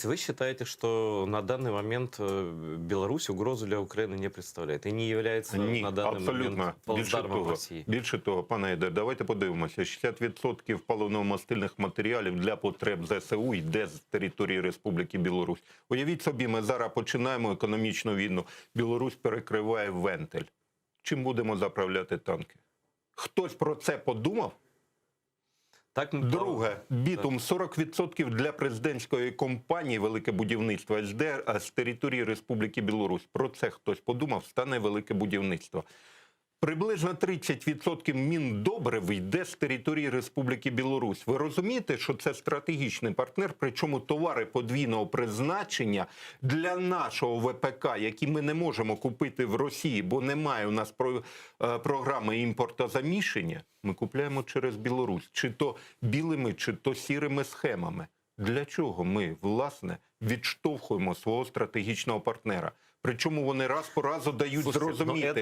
Вы считаете, что на данный момент Беларусь угрозу для Украины не представляет и не является Ні, на данный абсолютно. момент плацдармом России? Більше того, пане Ейдер, давайте подивимося. 60% паливно-мастильних матеріалів для потреб ЗСУ йде з території Республіки Білорусь. Уявіть собі, ми зараз починаємо економічну війну. Білорусь перекриває вентиль. Чим будемо заправляти танки? Хтось про це подумав? Так, Друге, бітум 40% для президентської компанії «Велике будівництво» СД з території Республіки Білорусь. Про це хтось подумав, стане «Велике будівництво». Приблизно 30% міндобрив йде з території Республіки Білорусь. Ви розумієте, що це стратегічний партнер, причому товари подвійного призначення для нашого ВПК, які ми не можемо купити в Росії, бо немає у нас програми імпортозаміщення, ми купляємо через Білорусь, чи то білими, чи то сірими схемами. Для чого ми, власне, відштовхуємо свого стратегічного партнера? Причому вони раз по разу дають Слушайте, зрозуміти,